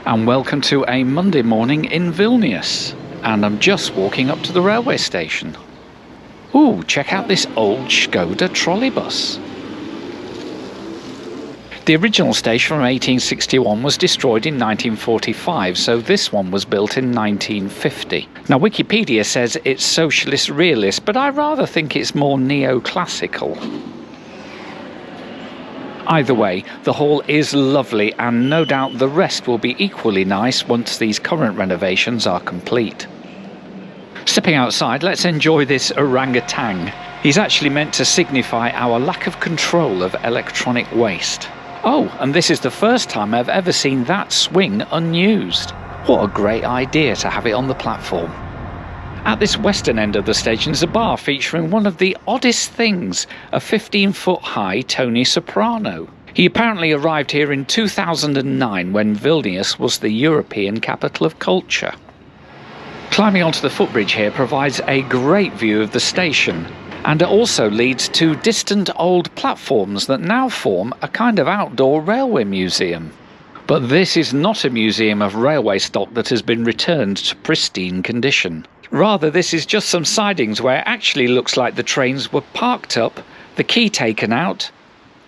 and welcome to a Monday morning in Vilnius, and I'm just walking up to the railway station. Ooh, check out this old Skoda trolleybus. The original station from 1861 was destroyed in 1945, so this one was built in 1950. Now Wikipedia says it's socialist realist, but I rather think it's more neoclassical. Either way, the hall is lovely, and no doubt the rest will be equally nice once these current renovations are complete. Stepping outside, let's enjoy this orangutan. He's actually meant to signify our lack of control of electronic waste. Oh, and this is the first time I've ever seen that swing unused. What a great idea to have it on the platform. At this western end of the station is a bar featuring one of the oddest things, a 15-foot high Tony Soprano. He apparently arrived here in 2009 when Vilnius was the European capital of culture. Climbing onto the footbridge here provides a great view of the station, and it also leads to distant old platforms that now form a kind of outdoor railway museum. But this is not a museum of railway stock that has been returned to pristine condition. Rather, this is just some sidings where it actually looks like the trains were parked up, the key taken out,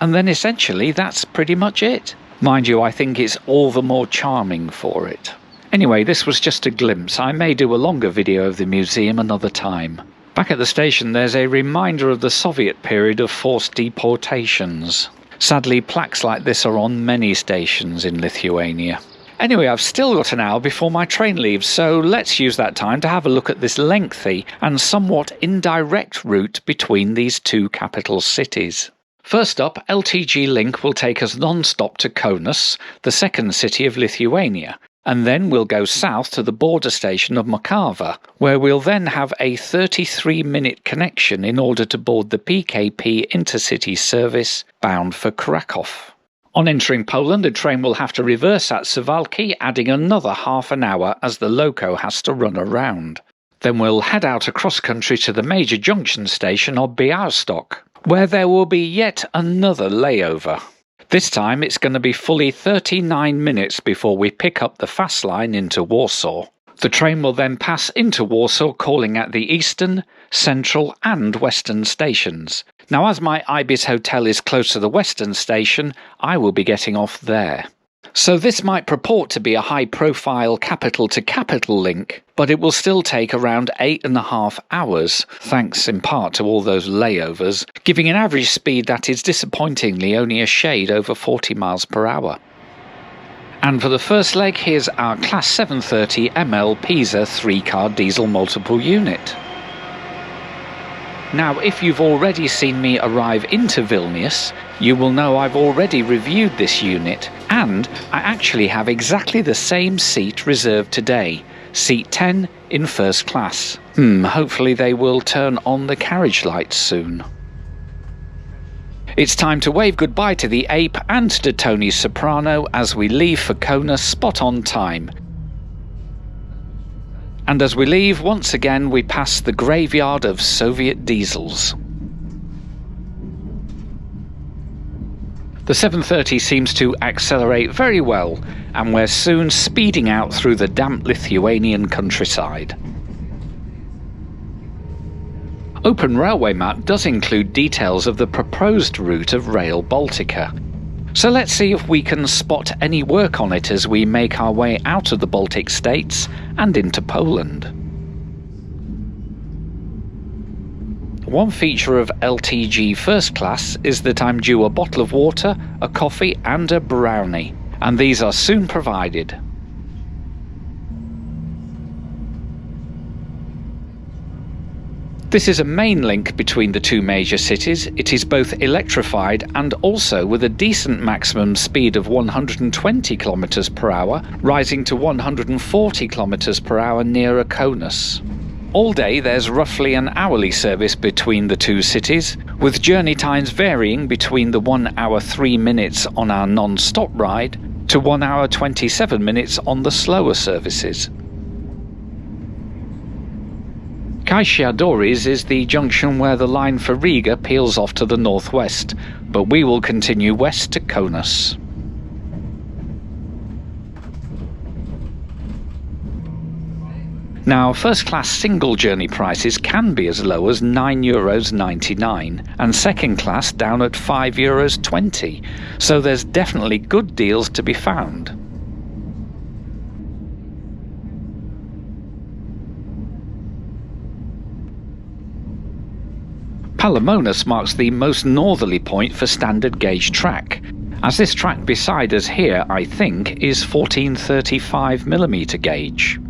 and then essentially that's pretty much it. Mind you, I think it's all the more charming for it. Anyway, this was just a glimpse. I may do a longer video of the museum another time. Back at the station there's a reminder of the Soviet period of forced deportations. Sadly, plaques like this are on many stations in Lithuania. Anyway, I've still got an hour before my train leaves, so let's use that time to have a look at this lengthy and somewhat indirect route between these two capital cities. First up, LTG Link will take us non-stop to Kaunus, the second city of Lithuania, and then we'll go south to the border station of Makava, where we'll then have a 33-minute connection in order to board the PKP InterCity service bound for Krakow. On entering Poland, a train will have to reverse at Suwałki, adding another half an hour as the loco has to run around. Then we'll head out across country to the major junction station of Białystok, where there will be yet another layover. This time it's going to be fully 39 minutes before we pick up the fast line into Warsaw. The train will then pass into Warsaw, calling at the eastern, central and western stations. Now, as my Ibis hotel is close to the western station, I will be getting off there. So this might purport to be a high-profile capital-to-capital link, but it will still take around 8.5 hours, thanks in part to all those layovers, giving an average speed that is disappointingly only a shade over 40 miles per hour. And for the first leg, here's our Class 730 ML Pisa 3-car diesel multiple unit. Now, if you've already seen me arrive into Vilnius, you will know I've already reviewed this unit, and I actually have exactly the same seat reserved today, seat 10 in first class. Hopefully they will turn on the carriage lights soon. It's time to wave goodbye to the Ape and to Tony's Soprano as we leave for Kaunus spot on time. And as we leave, once again we pass the graveyard of Soviet diesels. The 730 seems to accelerate very well, and we're soon speeding out through the damp Lithuanian countryside. Open Railway Map does include details of the proposed route of Rail Baltica. So let's see if we can spot any work on it as we make our way out of the Baltic states and into Poland. One feature of LTG First Class is that I'm due a bottle of water, a coffee and a brownie, and these are soon provided. This is a main link between the two major cities. It is both electrified and also with a decent maximum speed of 120 km per hour, rising to 140 km per hour nearer Kaunus. All day there's roughly an hourly service between the two cities, with journey times varying between the 1 hour 3 minutes on our non-stop ride to 1 hour 27 minutes on the slower services. Kaišiadorys is the junction where the line for Riga peels off to the northwest, but we will continue west to Kaunus. Now, first-class single journey prices can be as low as €9.99 and second-class down at €5.20, so there's definitely good deals to be found. Palamonas marks the most northerly point for standard gauge track, as this track beside us here, I think, is 1435mm gauge.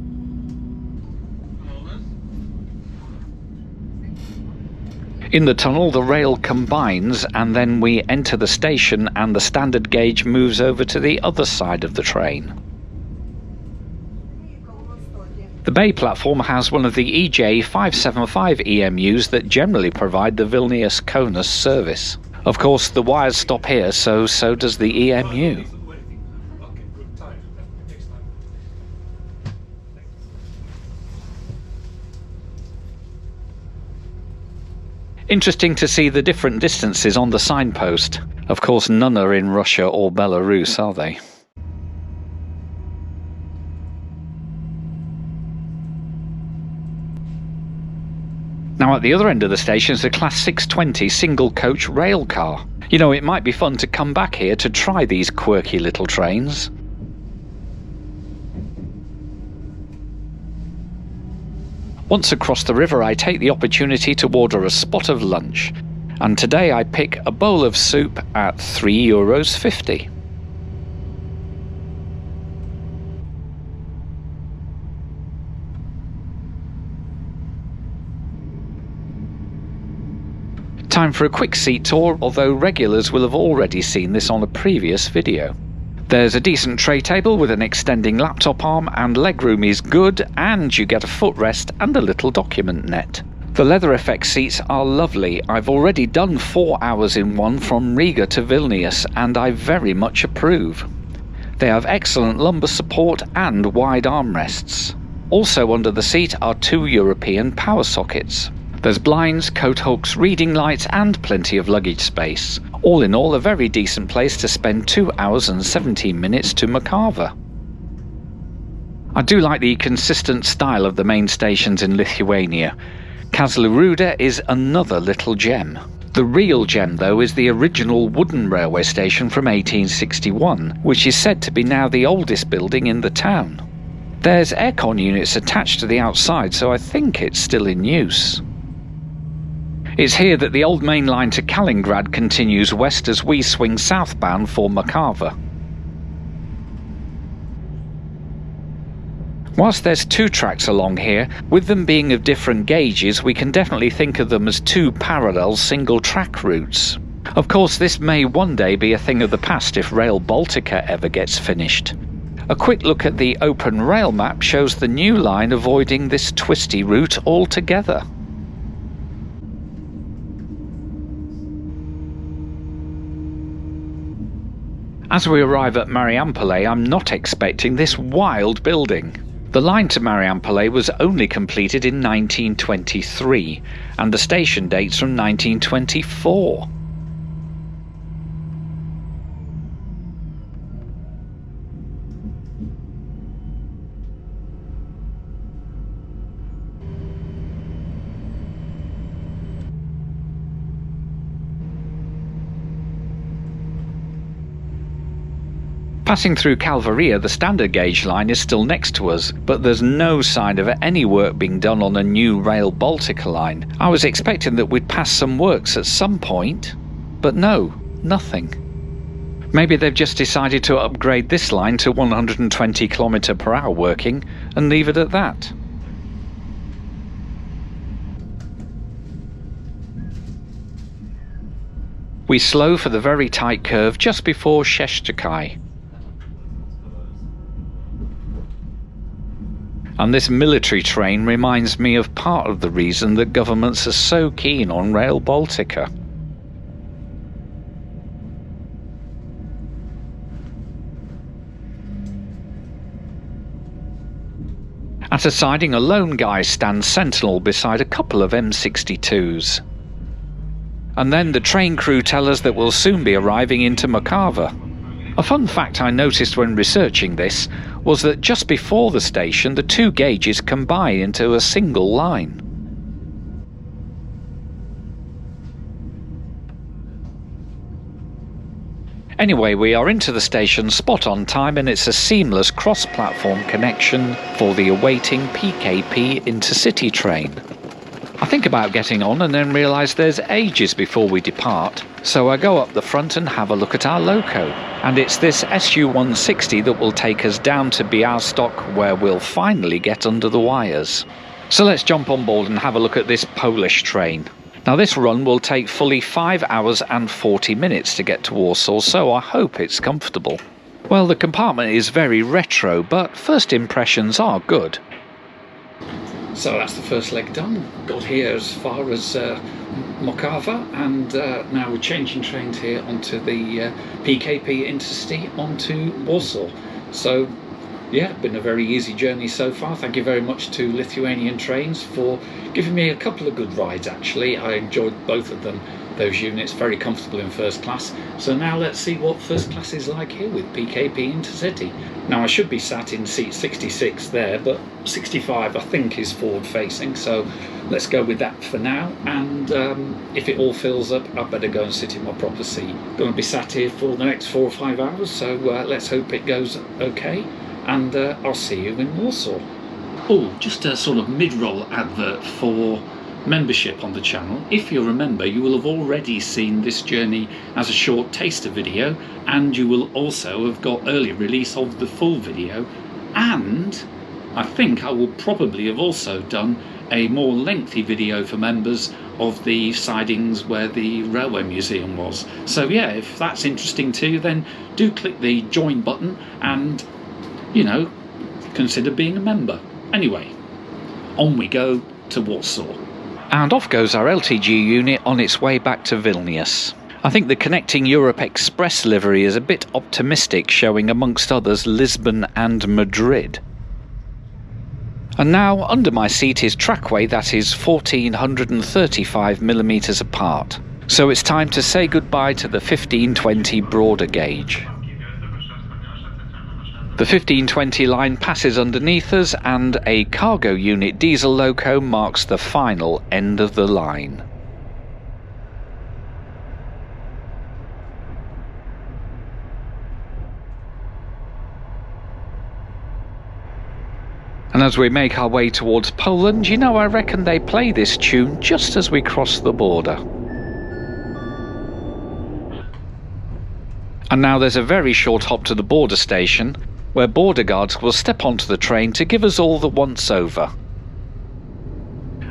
In the tunnel, the rail combines and then we enter the station and the standard gauge moves over to the other side of the train. The bay platform has one of the EJ575 EMUs that generally provide the Vilnius Kaunus service. Of course, the wires stop here, so does the EMU. Interesting to see the different distances on the signpost. Of course, none are in Russia or Belarus, are they? Now at the other end of the station is a Class 620 single coach rail car. You know, it might be fun to come back here to try these quirky little trains. Once across the river, I take the opportunity to order a spot of lunch, and today I pick a bowl of soup at €3.50. Time for a quick seat tour, although regulars will have already seen this on a previous video. There's a decent tray table with an extending laptop arm, and legroom is good, and you get a footrest and a little document net. The leather effect seats are lovely. I've already done 4 hours in one from Riga to Vilnius, and I very much approve. They have excellent lumbar support and wide armrests. Also under the seat are 2 European power sockets. There's blinds, coat hooks, reading lights and plenty of luggage space. All in all, a very decent place to spend 2 hours and 17 minutes to Makava. I do like the consistent style of the main stations in Lithuania. Kazlų is another little gem. The real gem, though, is the original wooden railway station from 1861, which is said to be now the oldest building in the town. There's aircon units attached to the outside, so I think it's still in use. It's here that the old main line to Kaliningrad continues west as we swing southbound for Makava. Whilst there's 2 tracks along here, with them being of different gauges, we can definitely think of them as 2 parallel single track routes. Of course, this may one day be a thing of the past if Rail Baltica ever gets finished. A quick look at the open rail map shows the new line avoiding this twisty route altogether. As we arrive at Mariampolė, I'm not expecting this wild building. The line to Mariampolė was only completed in 1923, and the station dates from 1924. Passing through Calvaria, the standard gauge line is still next to us, but there's no sign of any work being done on a new Rail Baltica line. I was expecting that we'd pass some works at some point, but no, nothing. Maybe they've just decided to upgrade this line to 120 km/h working and leave it at that. We slow for the very tight curve just before Szesztyki. And this military train reminds me of part of the reason that governments are so keen on Rail Baltica. At a siding, a lone guy stands sentinel beside a couple of M62s. And then the train crew tell us that we'll soon be arriving into Makava. A fun fact I noticed when researching this was that just before the station the two gauges combine into a single line. Anyway, we are into the station spot on time, and it's a seamless cross-platform connection for the awaiting PKP InterCity train. I think about getting on and then realise there's ages before we depart, so I go up the front and have a look at our loco. And it's this SU-160 that will take us down to Białystok, where we'll finally get under the wires. So let's jump on board and have a look at this Polish train. Now this run will take fully 5 hours and 40 minutes to get to Warsaw, so I hope it's comfortable. Well, the compartment is very retro, but first impressions are good. So that's the first leg done. Got here as far as Mokawa, and now we're changing trains here onto the PKP InterCity onto Warsaw. So yeah, been a very easy journey so far. Thank you very much to Lithuanian Trains for giving me a couple of good rides actually. I enjoyed both of them, those units, very comfortable in first class. So now let's see what first class is like here with PKP InterCity. Now I should be sat in seat 66 there, but 65 I think is forward facing, so let's go with that for now, and if it all fills up I better go and sit in my proper seat. Going to be sat here for the next 4 or 5 hours, so let's hope it goes okay. And I'll see you in Warsaw. Oh, just a sort of mid-roll advert for membership on the channel. If you remember, you will have already seen this journey as a short taster video, and you will also have got early release of the full video, and I think I will probably have also done a more lengthy video for members of the sidings where the railway museum was. So yeah, if that's interesting to you, then do click the join button and, you know, consider being a member. Anyway, on we go to Warsaw. And off goes our LTG unit on its way back to Vilnius. I think the Connecting Europe Express livery is a bit optimistic, showing amongst others Lisbon and Madrid. And now under my seat is trackway that is 1435mm apart. So it's time to say goodbye to the 1520 broader gauge. The 1520 line passes underneath us, and a cargo unit diesel loco marks the final end of the line. And as we make our way towards Poland, you know, I reckon they play this tune just as we cross the border. And now there's a very short hop to the border station, where border guards will step onto the train to give us all the once-over.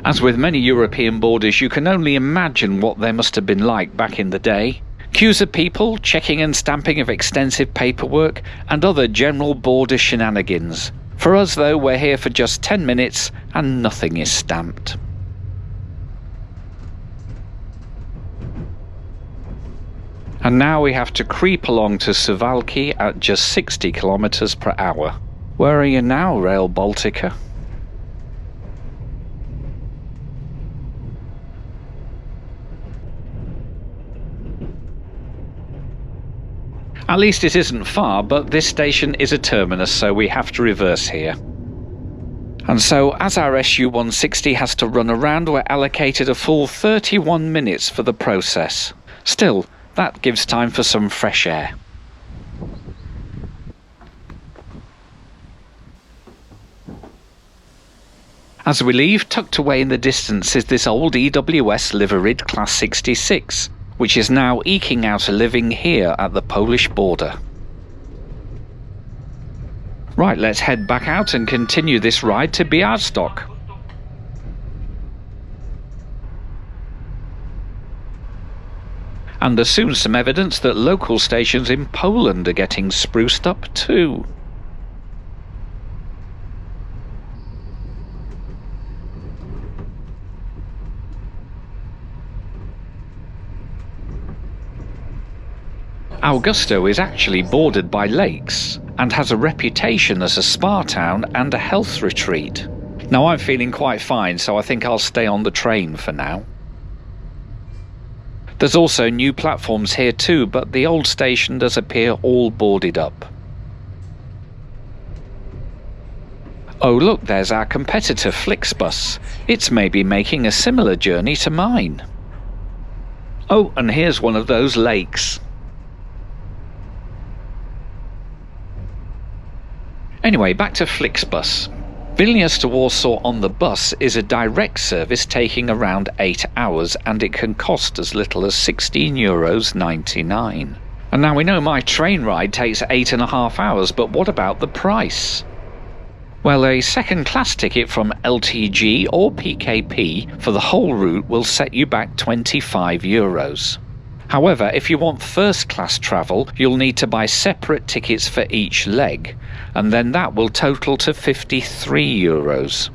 As with many European borders, you can only imagine what they must have been like back in the day. Queues of people, checking and stamping of extensive paperwork, and other general border shenanigans. For us though, we're here for just 10 minutes and nothing is stamped. And now we have to creep along to Suwałki at just 60 km per hour. Where are you now, Rail Baltica? At least it isn't far, but this station is a terminus, so we have to reverse here. And so, as our SU-160 has to run around, we're allocated a full 31 minutes for the process. Still, that gives time for some fresh air. As we leave, tucked away in the distance is this old EWS liveried Class 66, which is now eking out a living here at the Polish border. Right, let's head back out and continue this ride to Białystok. And there's soon some evidence that local stations in Poland are getting spruced up too. Augusto is actually bordered by lakes and has a reputation as a spa town and a health retreat. Now I'm feeling quite fine, so I think I'll stay on the train for now. There's also new platforms here too, but the old station does appear all boarded up. Oh look, there's our competitor Flixbus. It's maybe making a similar journey to mine. Oh, and here's one of those lakes. Anyway, back to Flixbus. Vilnius to Warsaw on the bus is a direct service taking around 8 hours, and it can cost as little as €16.99. And now we know my train ride takes 8.5 hours, but what about the price? Well, a second-class ticket from LTG or PKP for the whole route will set you back €25. However, if you want first-class travel, you'll need to buy separate tickets for each leg, and then that will total to €53.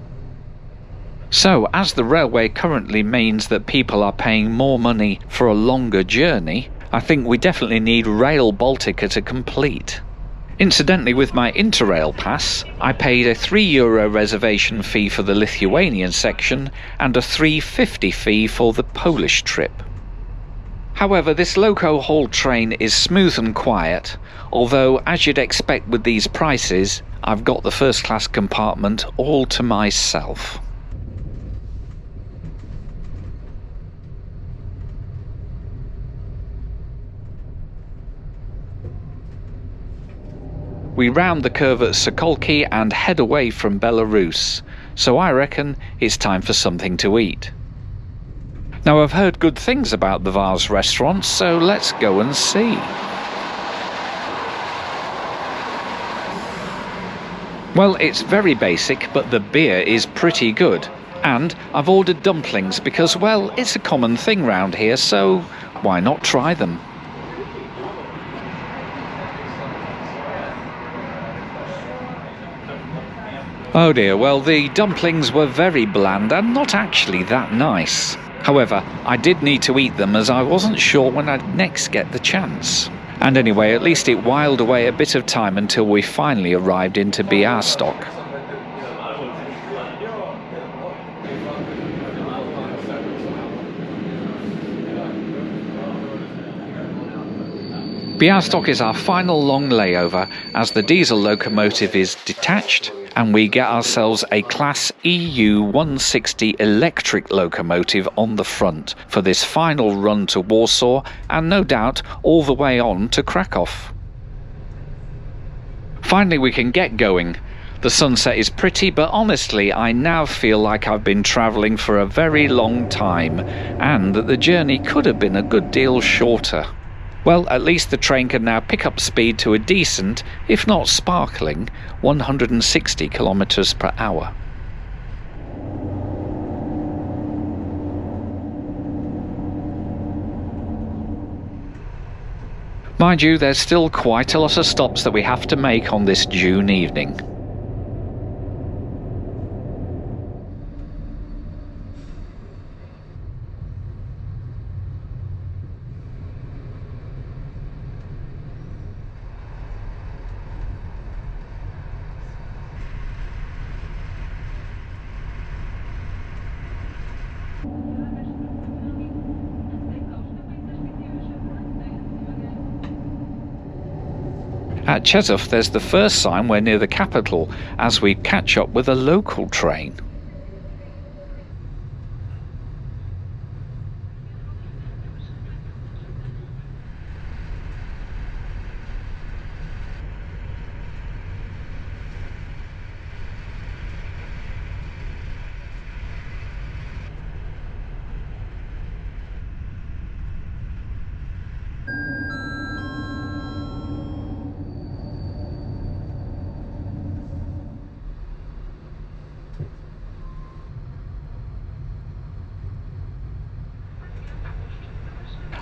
So, as the railway currently means that people are paying more money for a longer journey, I think we definitely need Rail Baltica to complete. Incidentally, with my Interrail pass, I paid a €3 reservation fee for the Lithuanian section and a €3.50 fee for the Polish trip. However, this loco-haul train is smooth and quiet, although as you'd expect with these prices, I've got the first class compartment all to myself. We round the curve at Sokolki and head away from Belarus, so I reckon it's time for something to eat. Now, I've heard good things about the Vars restaurant, so let's go and see. Well, it's very basic, but the beer is pretty good. And I've ordered dumplings because, well, it's a common thing round here, so why not try them? Oh dear, well, the dumplings were very bland and not actually that nice. However, I did need to eat them as I wasn't sure when I'd next get the chance. And anyway, at least it whiled away a bit of time until we finally arrived into Białystok. Białystok is our final long layover as the diesel locomotive is detached and we get ourselves a Class EU 160 electric locomotive on the front for this final run to Warsaw and no doubt all the way on to Krakow. Finally we can get going. The sunset is pretty, but honestly I now feel like I've been travelling for a very long time and that the journey could have been a good deal shorter. Well, at least the train can now pick up speed to a decent, if not sparkling, 160 kilometers per hour. Mind you, there's still quite a lot of stops that we have to make on this June evening. At Chesov there's the first sign we're near the capital as we catch up with a local train.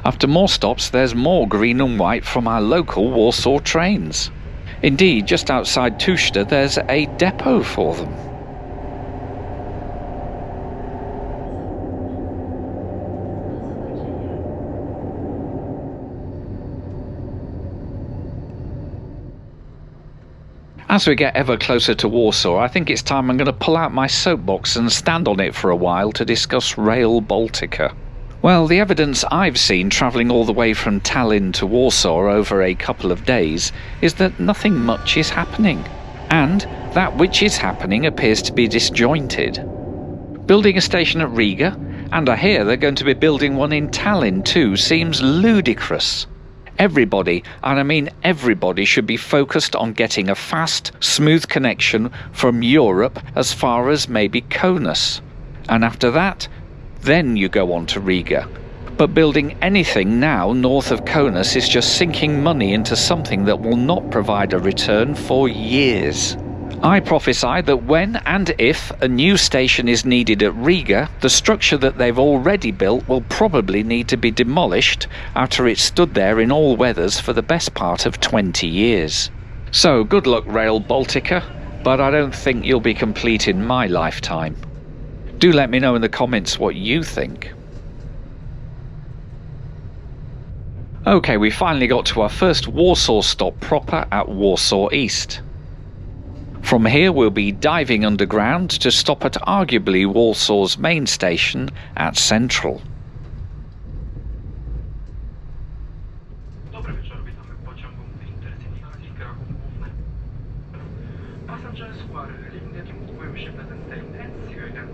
After more stops, there's more green and white from our local Warsaw trains. Indeed, just outside Tuszta there's a depot for them. As we get ever closer to Warsaw, I think it's time I'm going to pull out my soapbox and stand on it for a while to discuss Rail Baltica. Well, the evidence I've seen travelling all the way from Tallinn to Warsaw over a couple of days is that nothing much is happening. And that which is happening appears to be disjointed. Building a station at Riga, and I hear they're going to be building one in Tallinn too, seems ludicrous. Everybody, and I mean everybody, should be focused on getting a fast, smooth connection from Europe as far as maybe Kaunus. And after that, then you go on to Riga. But building anything now north of Kaunus is just sinking money into something that will not provide a return for years. I prophesy that when and if a new station is needed at Riga, the structure that they've already built will probably need to be demolished after it's stood there in all weathers for the best part of 20 years. So good luck, Rail Baltica, but I don't think you'll be complete in my lifetime. Do let me know in the comments what you think. Okay, we finally got to our first Warsaw stop proper at Warsaw East. From here we'll be diving underground to stop at arguably Warsaw's main station at Central. Dobry wieczór, witamy w pociągu InterCity kierunku główny. Passengers who are leaving the train will wish you a pleasant stay and see you again.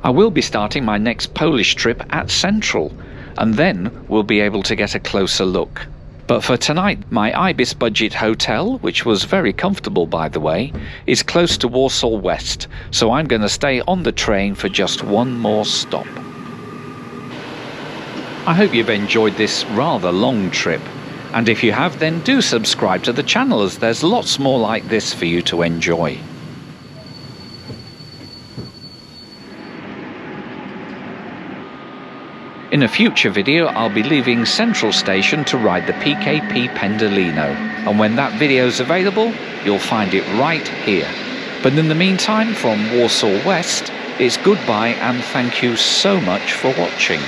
I will be starting my next Polish trip at Central, and then we'll be able to get a closer look. But for tonight, my Ibis budget hotel, which was very comfortable by the way, is close to Warsaw West, so I'm going to stay on the train for just one more stop. I hope you've enjoyed this rather long trip, and if you have, then do subscribe to the channel, as there's lots more like this for you to enjoy. In a future video, I'll be leaving Central Station to ride the PKP Pendolino, and when that video's available, you'll find it right here. But in the meantime, from Warsaw West, it's goodbye and thank you so much for watching.